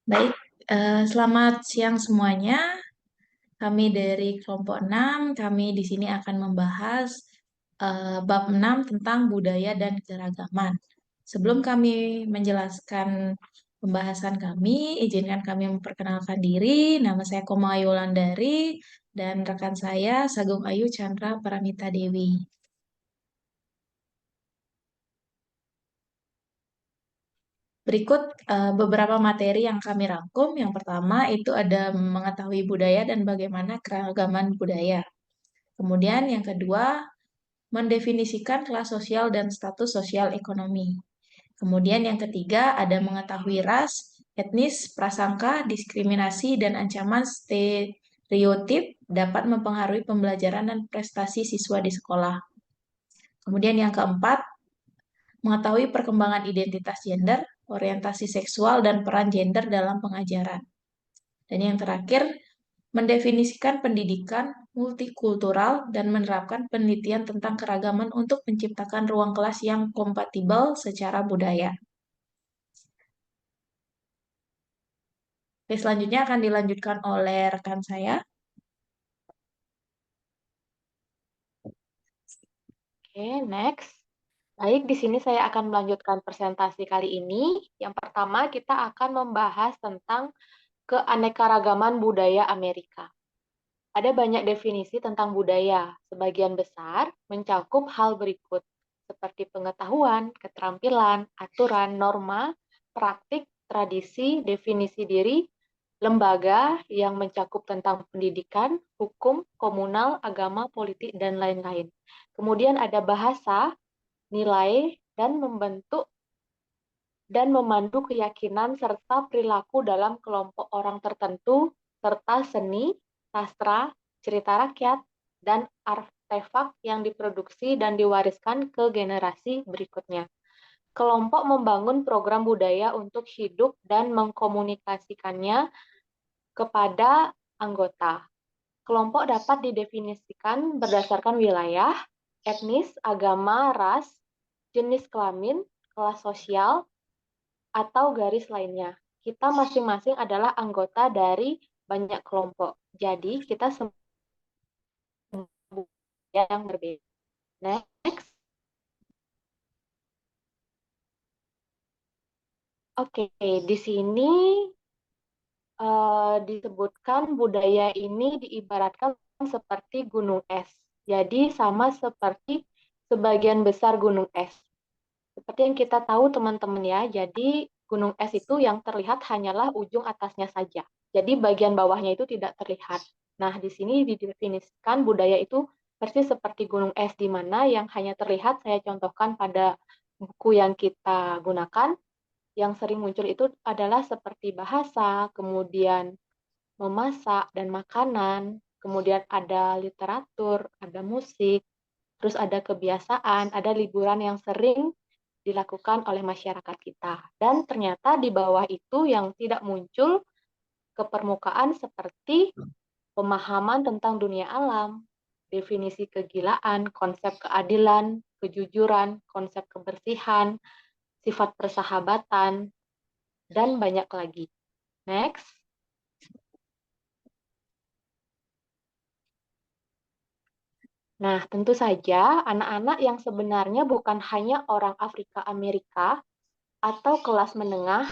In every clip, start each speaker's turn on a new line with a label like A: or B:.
A: Baik, selamat siang semuanya. Kami dari kelompok 6, kami di sini akan membahas bab 6 tentang budaya dan keragaman. Sebelum kami menjelaskan pembahasan kami, izinkan kami memperkenalkan diri. Nama saya Koma Ayu Wulandari dan rekan saya Sagung Ayu Chandra Paramita Dewi. Berikut beberapa materi yang kami rangkum. Yang pertama itu ada mengetahui budaya dan bagaimana keragaman budaya. Kemudian yang kedua, mendefinisikan kelas sosial dan status sosial ekonomi. Kemudian yang ketiga, ada mengetahui ras, etnis, prasangka, diskriminasi, dan ancaman stereotip dapat mempengaruhi pembelajaran dan prestasi siswa di sekolah. Kemudian yang keempat, mengetahui perkembangan identitas gender, orientasi seksual, dan peran gender dalam pengajaran. Dan yang terakhir, mendefinisikan pendidikan multikultural dan menerapkan penelitian tentang keragaman untuk menciptakan ruang kelas yang kompatibel secara budaya. Oke, selanjutnya akan dilanjutkan oleh rekan saya.
B: Oke, next. Baik, di sini saya akan melanjutkan presentasi kali ini. Yang pertama, kita akan membahas tentang keanekaragaman budaya Amerika. Ada banyak definisi tentang budaya. Sebagian besar mencakup hal berikut, seperti pengetahuan, keterampilan, aturan, norma, praktik, tradisi, definisi diri, lembaga yang mencakup tentang pendidikan, hukum, komunal, agama, politik, dan lain-lain. Kemudian ada bahasa, nilai, dan membentuk dan memandu keyakinan serta perilaku dalam kelompok orang tertentu, serta seni, sastra, cerita rakyat, dan artefak yang diproduksi dan diwariskan ke generasi berikutnya. Kelompok membangun program budaya untuk hidup dan mengkomunikasikannya kepada anggota. Kelompok dapat didefinisikan berdasarkan wilayah, etnis, agama, ras, jenis kelamin, kelas sosial, atau garis lainnya. Kita masing-masing adalah anggota dari banyak kelompok. Jadi, kita semua yang berbeda. Next. Oke, di sini disebutkan budaya ini diibaratkan seperti gunung es. Jadi, sama seperti sebagian besar gunung es. Seperti yang kita tahu teman-teman ya, jadi gunung es itu yang terlihat hanyalah ujung atasnya saja. Jadi bagian bawahnya itu tidak terlihat. Nah, di sini didefinisikan budaya itu persis seperti gunung es di mana yang hanya terlihat, saya contohkan pada buku yang kita gunakan, yang sering muncul itu adalah seperti bahasa, kemudian memasak dan makanan, kemudian ada literatur, ada musik, terus ada kebiasaan, ada liburan yang sering dilakukan oleh masyarakat kita. Dan ternyata di bawah itu yang tidak muncul ke permukaan seperti pemahaman tentang dunia alam, definisi kegilaan, konsep keadilan, kejujuran, konsep kebersihan, sifat persahabatan, dan banyak lagi. Next. Nah, tentu saja anak-anak yang sebenarnya bukan hanya orang Afrika Amerika atau kelas menengah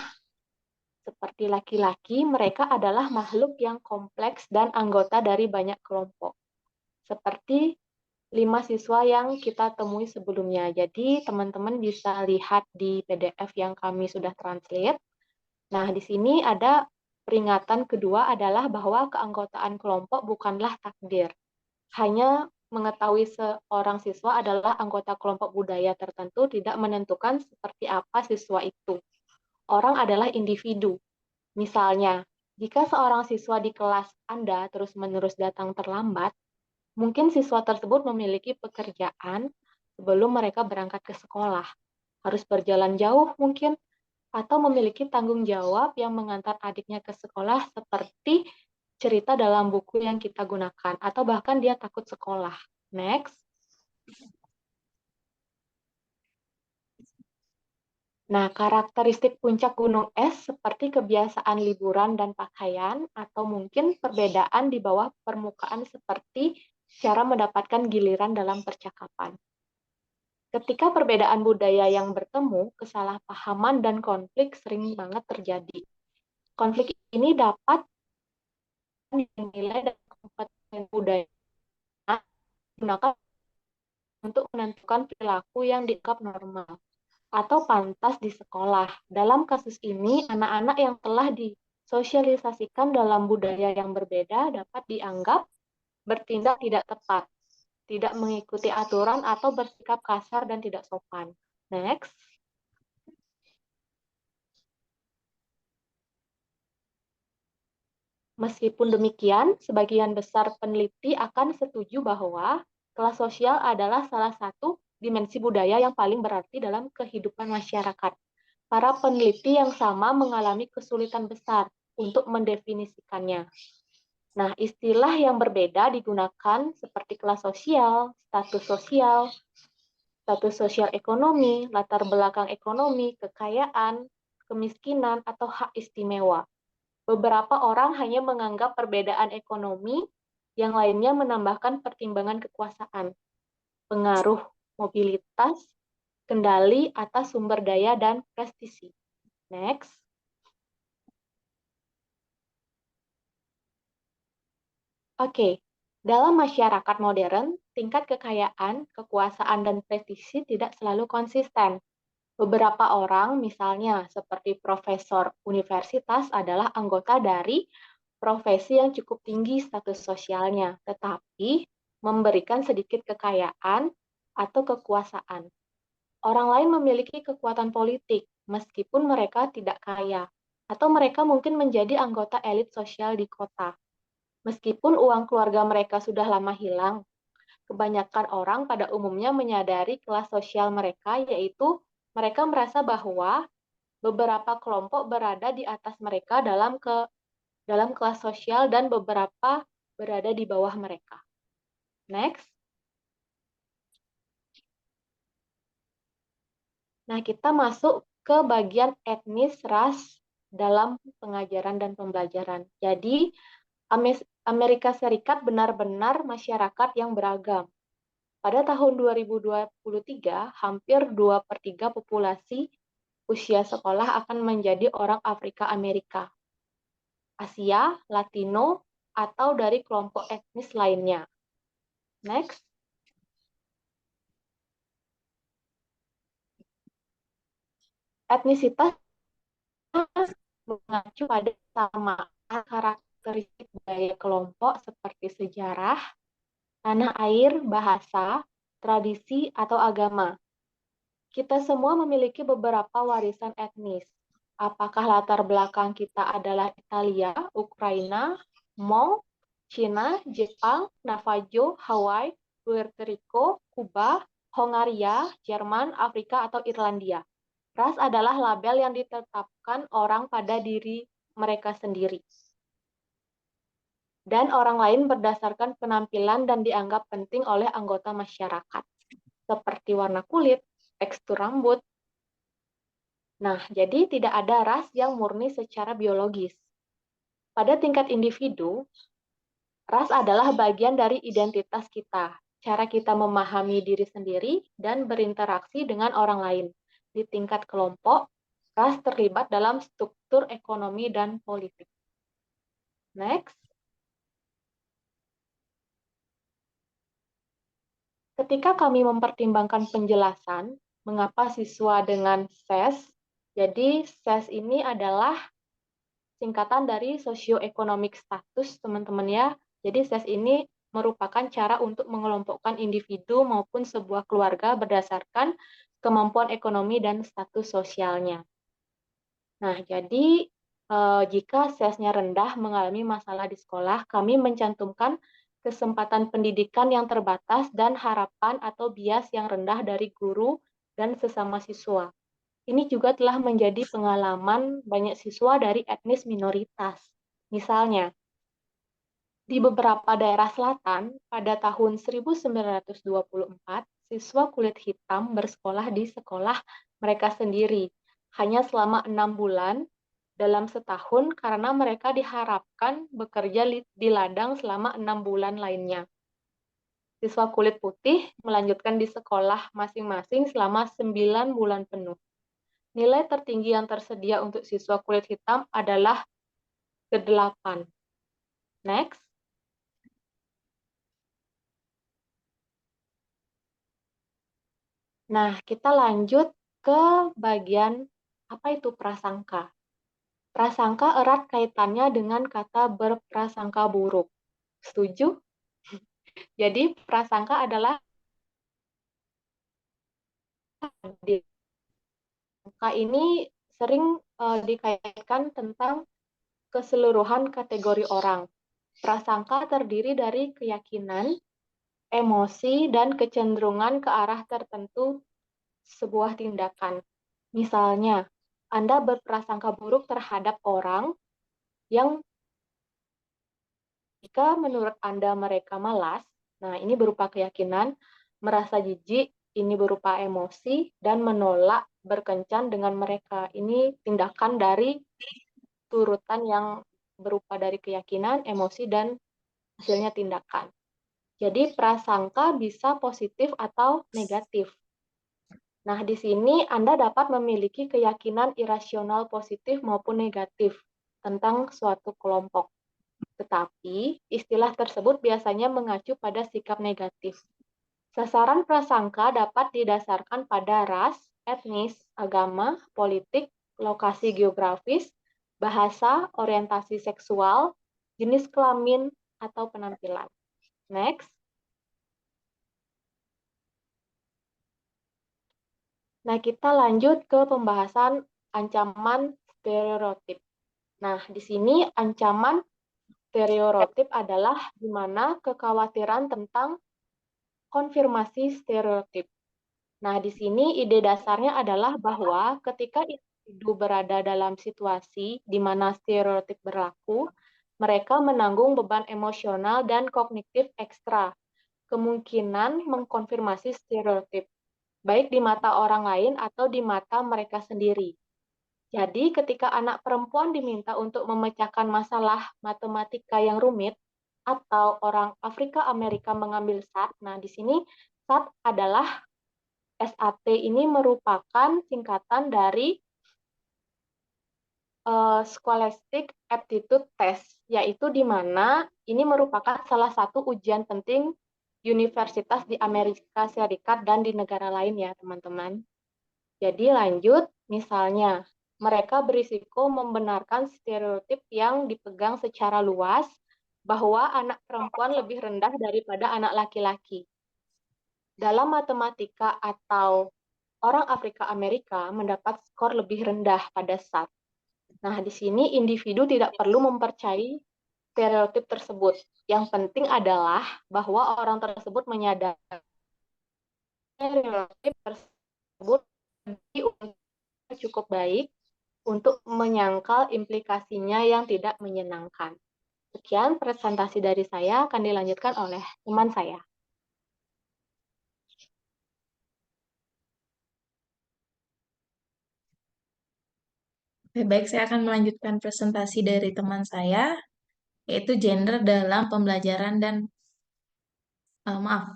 B: seperti laki-laki, mereka adalah makhluk yang kompleks dan anggota dari banyak kelompok. Seperti 5 siswa yang kita temui sebelumnya. Jadi, teman-teman bisa lihat di PDF yang kami sudah translate. Nah, di sini ada peringatan kedua adalah bahwa keanggotaan kelompok bukanlah takdir. Hanya mengetahui seorang siswa adalah anggota kelompok budaya tertentu tidak menentukan seperti apa siswa itu. Orang adalah individu. Misalnya, jika seorang siswa di kelas Anda terus-menerus datang terlambat, mungkin siswa tersebut memiliki pekerjaan sebelum mereka berangkat ke sekolah. Harus berjalan jauh mungkin, atau memiliki tanggung jawab yang mengantar adiknya ke sekolah seperti cerita dalam buku yang kita gunakan, atau bahkan dia takut sekolah. Next. Nah, karakteristik puncak gunung es seperti kebiasaan liburan dan pakaian, atau mungkin perbedaan di bawah permukaan seperti cara mendapatkan giliran dalam percakapan. Ketika perbedaan budaya yang bertemu, kesalahpahaman dan konflik sering banget terjadi. Konflik ini dapat dinilai dan kompetensi budaya digunakan untuk menentukan perilaku yang dianggap normal atau pantas di sekolah. Dalam kasus ini, anak-anak yang telah disosialisasikan dalam budaya yang berbeda dapat dianggap bertindak tidak tepat, tidak mengikuti aturan atau bersikap kasar dan tidak sopan. Next. Meskipun demikian, sebagian besar peneliti akan setuju bahwa kelas sosial adalah salah satu dimensi budaya yang paling berarti dalam kehidupan masyarakat. Para peneliti yang sama mengalami kesulitan besar untuk mendefinisikannya. Nah, istilah yang berbeda digunakan seperti kelas sosial, status sosial ekonomi, latar belakang ekonomi, kekayaan, kemiskinan, atau hak istimewa. Beberapa orang hanya menganggap perbedaan ekonomi, yang lainnya menambahkan pertimbangan kekuasaan, pengaruh mobilitas, kendali atas sumber daya, dan prestisi. Next. Oke, dalam masyarakat modern, tingkat kekayaan, kekuasaan, dan prestisi tidak selalu konsisten. Beberapa orang, misalnya seperti profesor universitas, adalah anggota dari profesi yang cukup tinggi status sosialnya, tetapi memberikan sedikit kekayaan atau kekuasaan. Orang lain memiliki kekuatan politik, meskipun mereka tidak kaya, atau mereka mungkin menjadi anggota elit sosial di kota. Meskipun uang keluarga mereka sudah lama hilang, kebanyakan orang pada umumnya menyadari kelas sosial mereka, yaitu mereka merasa bahwa beberapa kelompok berada di atas mereka dalam kelas sosial dan beberapa berada di bawah mereka. Next. Nah, kita masuk ke bagian etnis, ras dalam pengajaran dan pembelajaran. Jadi, Amerika Serikat benar-benar masyarakat yang beragam. Pada tahun 2023, hampir 2/3 populasi usia sekolah akan menjadi orang Afrika Amerika, Asia, Latino, atau dari kelompok etnis lainnya. Next. Etnisitas mengacu pada kesamaan karakteristik budaya kelompok seperti sejarah, tanah air, bahasa, tradisi, atau agama. Kita semua memiliki beberapa warisan etnis. Apakah latar belakang kita adalah Italia, Ukraina, Hmong, Cina, Jepang, Navajo, Hawaii, Puerto Rico, Kuba, Hongaria, Jerman, Afrika, atau Irlandia? Ras adalah label yang ditetapkan orang pada diri mereka sendiri dan orang lain berdasarkan penampilan dan dianggap penting oleh anggota masyarakat, seperti warna kulit, tekstur rambut. Nah, jadi tidak ada ras yang murni secara biologis. Pada tingkat individu, ras adalah bagian dari identitas kita, cara kita memahami diri sendiri dan berinteraksi dengan orang lain. Di tingkat kelompok, ras terlibat dalam struktur ekonomi dan politik. Next. Ketika kami mempertimbangkan penjelasan mengapa siswa dengan SES, jadi SES ini adalah singkatan dari socio-economic status, teman-teman ya. Jadi SES ini merupakan cara untuk mengelompokkan individu maupun sebuah keluarga berdasarkan kemampuan ekonomi dan status sosialnya. Nah, jadi jika SES-nya rendah mengalami masalah di sekolah, kami mencantumkan kesempatan pendidikan yang terbatas dan harapan atau bias yang rendah dari guru dan sesama siswa. Ini juga telah menjadi pengalaman banyak siswa dari etnis minoritas. Misalnya, di beberapa daerah selatan, pada tahun 1924, siswa kulit hitam bersekolah di sekolah mereka sendiri. hanya selama 6 bulan dalam setahun karena mereka diharapkan bekerja di ladang selama 6 bulan lainnya. Siswa kulit putih melanjutkan di sekolah masing-masing selama 9 bulan penuh. Nilai tertinggi yang tersedia untuk siswa kulit hitam adalah ke-8. Next. Nah, kita lanjut ke bagian apa itu prasangka. Prasangka erat kaitannya dengan kata berprasangka buruk. Setuju? Jadi, prasangka adalah angka ini sering dikaitkan tentang keseluruhan kategori orang. Prasangka terdiri dari keyakinan, emosi, dan kecenderungan ke arah tertentu sebuah tindakan. Misalnya, Anda berprasangka buruk terhadap orang yang jika menurut Anda mereka malas, nah ini berupa keyakinan, merasa jijik, ini berupa emosi, dan menolak berkencan dengan mereka. Ini tindakan dari turutan yang berupa dari keyakinan, emosi, dan hasilnya tindakan. Jadi prasangka bisa positif atau negatif. Nah, di sini Anda dapat memiliki keyakinan irasional positif maupun negatif tentang suatu kelompok. Tetapi, istilah tersebut biasanya mengacu pada sikap negatif. Sasaran prasangka dapat didasarkan pada ras, etnis, agama, politik, lokasi geografis, bahasa, orientasi seksual, jenis kelamin, atau penampilan. Next. Nah, kita lanjut ke pembahasan ancaman stereotip. Nah, di sini ancaman stereotip adalah di mana kekhawatiran tentang konfirmasi stereotip. Nah, di sini ide dasarnya adalah bahwa ketika individu berada dalam situasi di mana stereotip berlaku, mereka menanggung beban emosional dan kognitif ekstra, kemungkinan mengkonfirmasi stereotip, baik di mata orang lain atau di mata mereka sendiri. Jadi, ketika anak perempuan diminta untuk memecahkan masalah matematika yang rumit, atau orang Afrika Amerika mengambil SAT, nah di sini SAT adalah SAT ini merupakan singkatan dari Scholastic Aptitude Test, yaitu di mana ini merupakan salah satu ujian penting universitas di Amerika Serikat dan di negara lain ya, teman-teman. Jadi lanjut, misalnya, mereka berisiko membenarkan stereotip yang dipegang secara luas bahwa anak perempuan lebih rendah daripada anak laki-laki. Dalam matematika atau orang Afrika Amerika mendapat skor lebih rendah pada SAT. Nah, di sini individu tidak perlu mempercayai stereotip tersebut. Yang penting adalah bahwa orang tersebut menyadari stereotip tersebut cukup baik untuk menyangkal implikasinya yang tidak menyenangkan. Sekian presentasi dari saya, akan dilanjutkan oleh teman saya.
A: Baik, saya akan melanjutkan presentasi dari teman saya, yaitu gender dalam pembelajaran dan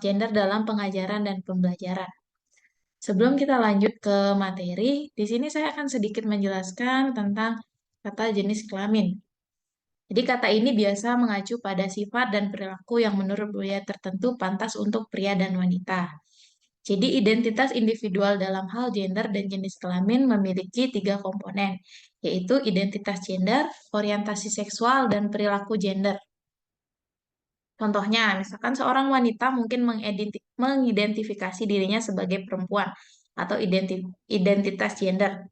A: gender dalam pengajaran dan pembelajaran. Sebelum kita lanjut ke materi, di sini saya akan sedikit menjelaskan tentang kata jenis kelamin. Jadi kata ini biasa mengacu pada sifat dan perilaku yang menurut budaya tertentu pantas untuk pria dan wanita. Jadi identitas individual dalam hal gender dan jenis kelamin memiliki 3 komponen, yaitu identitas gender, orientasi seksual, dan perilaku gender. Contohnya, misalkan seorang wanita mungkin mengidentifikasi dirinya sebagai perempuan atau identitas gender,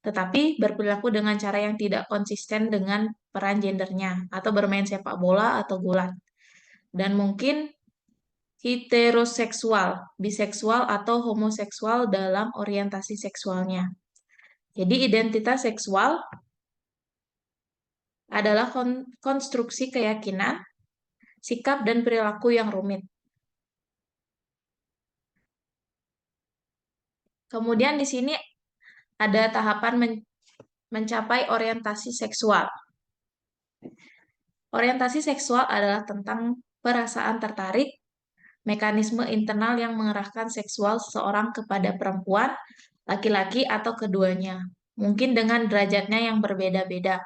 A: tetapi berperilaku dengan cara yang tidak konsisten dengan peran gendernya, atau bermain sepak bola atau gulat. Dan mungkin heteroseksual, biseksual, atau homoseksual dalam orientasi seksualnya. Jadi identitas seksual adalah konstruksi keyakinan, sikap, dan perilaku yang rumit. Kemudian di sini ada tahapan mencapai orientasi seksual. Orientasi seksual adalah tentang perasaan tertarik, mekanisme internal yang mengerahkan seksual seseorang kepada perempuan, laki-laki, atau keduanya, mungkin dengan derajatnya yang berbeda-beda.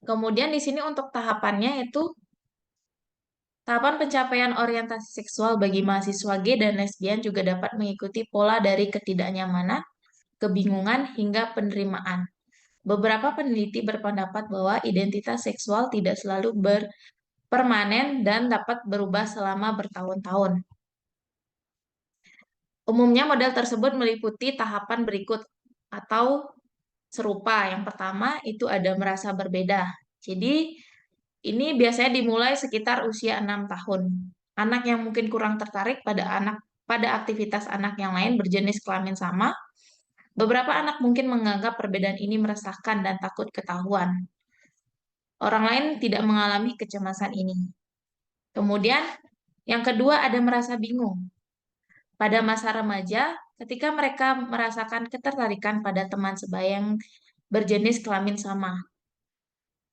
A: Kemudian di sini untuk tahapannya itu tahapan pencapaian orientasi seksual bagi mahasiswa gay dan lesbian juga dapat mengikuti pola dari ketidaknyamanan, kebingungan, hingga penerimaan. Beberapa peneliti berpendapat bahwa identitas seksual tidak selalu permanen dan dapat berubah selama bertahun-tahun. Umumnya model tersebut meliputi tahapan berikut atau serupa. Yang pertama itu ada merasa berbeda. Jadi ini biasanya dimulai sekitar usia 6 tahun. Anak yang mungkin kurang tertarik pada aktivitas anak yang lain berjenis kelamin sama. Beberapa anak mungkin menganggap perbedaan ini meresahkan dan takut ketahuan. Orang lain tidak mengalami kecemasan ini. Kemudian yang kedua ada merasa bingung. Pada masa remaja, ketika mereka merasakan ketertarikan pada teman sebaya yang berjenis kelamin sama.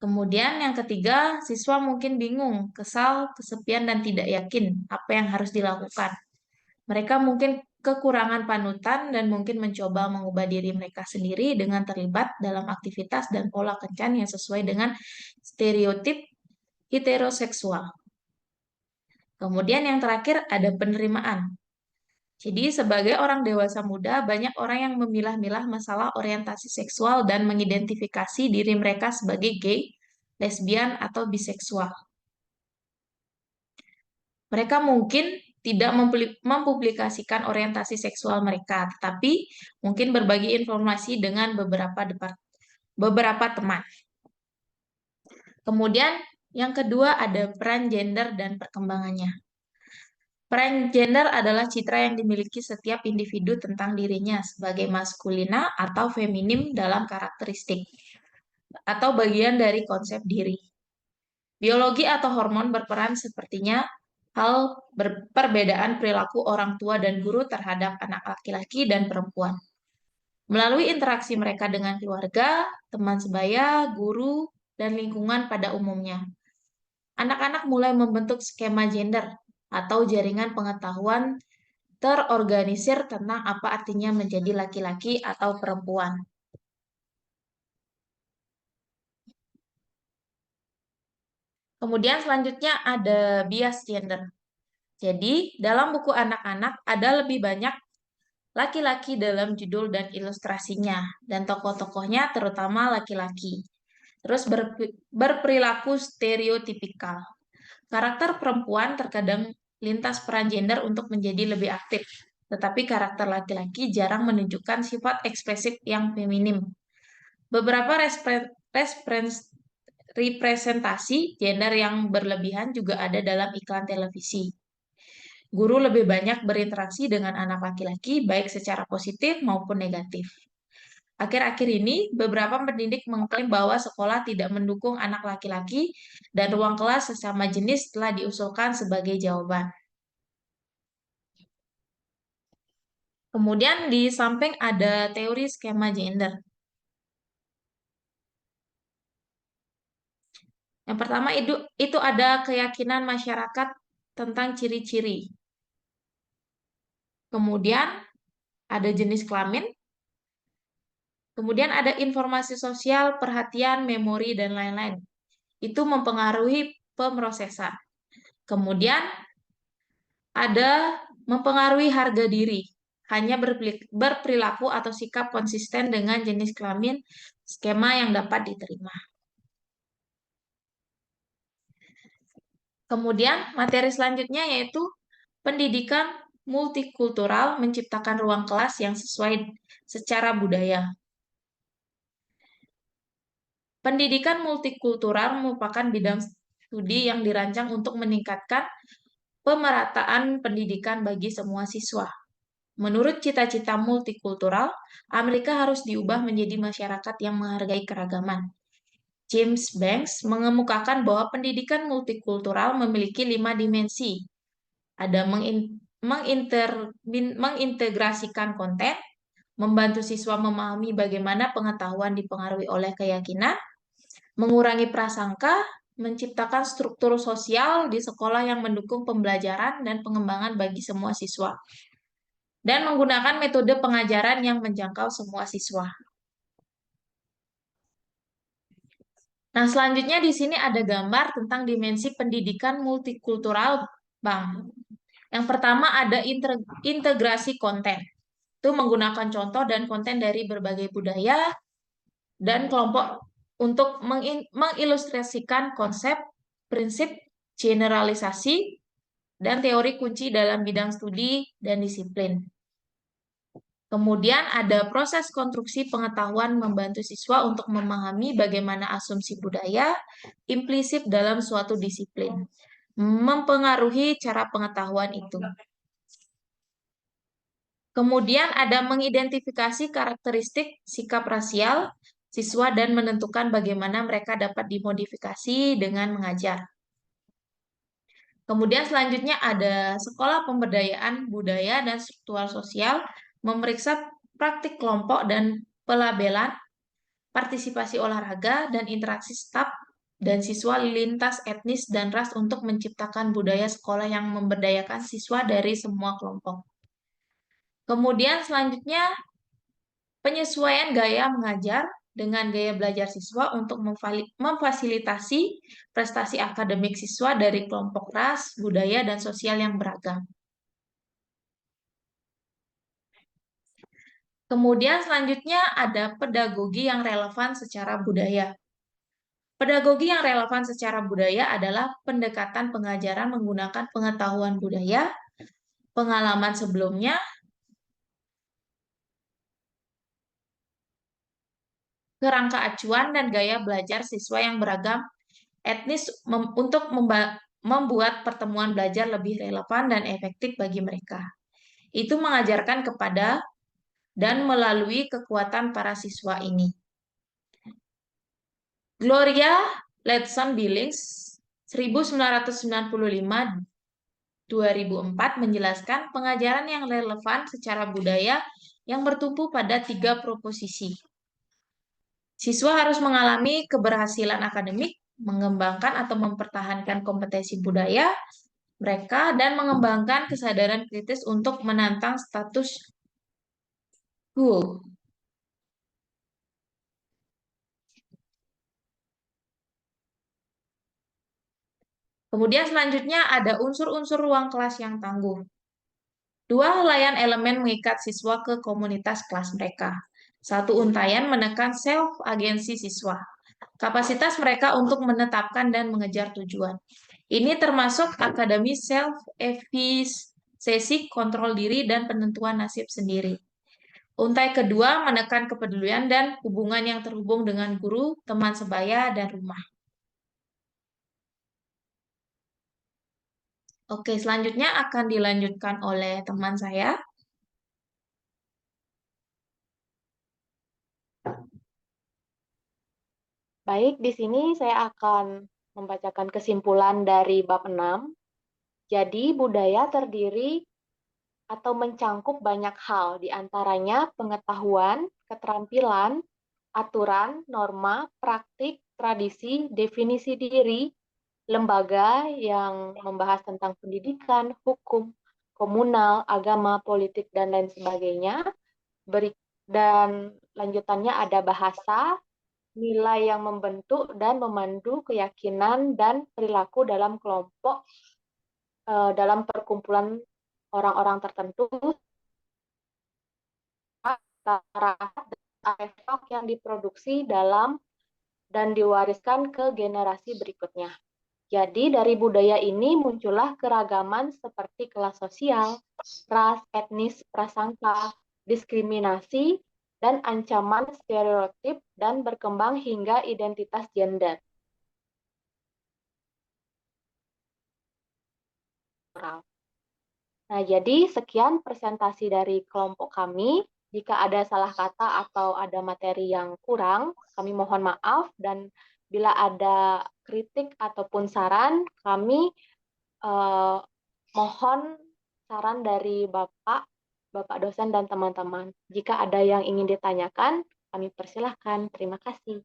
A: Kemudian yang ketiga, siswa mungkin bingung, kesal, kesepian, dan tidak yakin apa yang harus dilakukan. Mereka mungkin kekurangan panutan dan mungkin mencoba mengubah diri mereka sendiri dengan terlibat dalam aktivitas dan pola kencan yang sesuai dengan stereotip heteroseksual. Kemudian yang terakhir ada penerimaan. Jadi sebagai orang dewasa muda, banyak orang yang memilah-milah masalah orientasi seksual dan mengidentifikasi diri mereka sebagai gay, lesbian, atau biseksual. Mereka mungkin tidak mempublikasikan orientasi seksual mereka, tetapi mungkin berbagi informasi dengan beberapa teman. Kemudian yang kedua ada peran gender dan perkembangannya. Peran gender adalah citra yang dimiliki setiap individu tentang dirinya sebagai maskulina atau feminim dalam karakteristik atau bagian dari konsep diri. Biologi atau hormon berperan sepertinya hal perbedaan perilaku orang tua dan guru terhadap anak laki-laki dan perempuan. Melalui interaksi mereka dengan keluarga, teman sebaya, guru, dan lingkungan pada umumnya. Anak-anak mulai membentuk skema gender atau jaringan pengetahuan terorganisir tentang apa artinya menjadi laki-laki atau perempuan. Kemudian selanjutnya ada bias gender. Jadi, dalam buku anak-anak ada lebih banyak laki-laki dalam judul dan ilustrasinya, dan tokoh-tokohnya terutama laki-laki. Terus berperilaku stereotipikal. Karakter perempuan terkadang lintas peran gender untuk menjadi lebih aktif, tetapi karakter laki-laki jarang menunjukkan sifat ekspresif yang feminim. Beberapa representasi gender yang berlebihan juga ada dalam iklan televisi. Guru lebih banyak berinteraksi dengan anak laki-laki, baik secara positif maupun negatif. Akhir-akhir ini, beberapa pendidik mengklaim bahwa sekolah tidak mendukung anak laki-laki dan ruang kelas sesama jenis telah diusulkan sebagai jawaban. Kemudian di samping ada teori skema gender. Yang pertama itu ada keyakinan masyarakat tentang ciri-ciri. Kemudian ada jenis kelamin. Kemudian ada informasi sosial, perhatian, memori, dan lain-lain. Itu mempengaruhi pemrosesan. Kemudian ada mempengaruhi harga diri. Hanya berperilaku atau sikap konsisten dengan jenis kelamin skema yang dapat diterima. Kemudian materi selanjutnya yaitu pendidikan multikultural menciptakan ruang kelas yang sesuai secara budaya. Pendidikan multikultural merupakan bidang studi yang dirancang untuk meningkatkan pemerataan pendidikan bagi semua siswa. Menurut cita-cita multikultural, Amerika harus diubah menjadi masyarakat yang menghargai keragaman. James Banks mengemukakan bahwa pendidikan multikultural memiliki 5 dimensi. Ada mengintegrasikan konten, membantu siswa memahami bagaimana pengetahuan dipengaruhi oleh keyakinan, mengurangi prasangka, menciptakan struktur sosial di sekolah yang mendukung pembelajaran dan pengembangan bagi semua siswa, dan menggunakan metode pengajaran yang menjangkau semua siswa. Nah, selanjutnya di sini ada gambar tentang dimensi pendidikan multikultural, Bang. Yang pertama ada integrasi konten. Itu menggunakan contoh dan konten dari berbagai budaya dan kelompok untuk mengilustrasikan konsep, prinsip, generalisasi, dan teori kunci dalam bidang studi dan disiplin. Kemudian ada proses konstruksi pengetahuan membantu siswa untuk memahami bagaimana asumsi budaya implisit dalam suatu disiplin, mempengaruhi cara pengetahuan itu. Kemudian ada mengidentifikasi karakteristik sikap rasial siswa dan menentukan bagaimana mereka dapat dimodifikasi dengan mengajar. Kemudian selanjutnya ada sekolah pemberdayaan budaya dan struktural sosial, memeriksa praktik kelompok dan pelabelan, partisipasi olahraga, dan interaksi staf dan siswa lintas etnis dan ras untuk menciptakan budaya sekolah yang memberdayakan siswa dari semua kelompok. Kemudian selanjutnya penyesuaian gaya mengajar dengan gaya belajar siswa untuk memfasilitasi prestasi akademik siswa dari kelompok ras, budaya, dan sosial yang beragam. Kemudian selanjutnya ada pedagogi yang relevan secara budaya. Pedagogi yang relevan secara budaya adalah pendekatan pengajaran menggunakan pengetahuan budaya, pengalaman sebelumnya, kerangka acuan, dan gaya belajar siswa yang beragam etnis untuk membuat pertemuan belajar lebih relevan dan efektif bagi mereka. Itu mengajarkan kepada dan melalui kekuatan para siswa ini. Gloria Ledson Billings 1995-2004 menjelaskan pengajaran yang relevan secara budaya yang bertumpu pada 3 proposisi. Siswa harus mengalami keberhasilan akademik, mengembangkan atau mempertahankan kompetensi budaya mereka, dan mengembangkan kesadaran kritis untuk menantang status quo. Kemudian selanjutnya ada unsur-unsur ruang kelas yang tangguh. 2 helaian elemen mengikat siswa ke komunitas kelas mereka. 1 untayan menekan self-agensi siswa. Kapasitas mereka untuk menetapkan dan mengejar tujuan. Ini termasuk akademi self-efficacy, kontrol diri, dan penentuan nasib sendiri. Untai kedua menekan kepedulian dan hubungan yang terhubung dengan guru, teman sebaya, dan rumah. Oke, selanjutnya akan dilanjutkan oleh teman saya.
B: Baik, di sini saya akan membacakan kesimpulan dari bab 6. Jadi, budaya terdiri atau mencangkup banyak hal, di antaranya pengetahuan, keterampilan, aturan, norma, praktik, tradisi, definisi diri, lembaga yang membahas tentang pendidikan, hukum, komunal, agama, politik, dan lain sebagainya. Dan lanjutannya ada bahasa, nilai yang membentuk dan memandu keyakinan dan perilaku dalam kelompok, dalam perkumpulan orang-orang tertentu, artefak yang diproduksi dalam dan diwariskan ke generasi berikutnya. Jadi dari budaya ini muncullah keragaman seperti kelas sosial, ras, etnis, prasangka, diskriminasi, dan ancaman stereotip, dan berkembang hingga identitas gender. Nah, jadi sekian presentasi dari kelompok kami. Jika ada salah kata atau ada materi yang kurang, kami mohon maaf, dan bila ada kritik ataupun saran, kami mohon saran dari Bapak Bapak dosen dan teman-teman. Jika ada yang ingin ditanyakan, kami persilahkan. Terima kasih.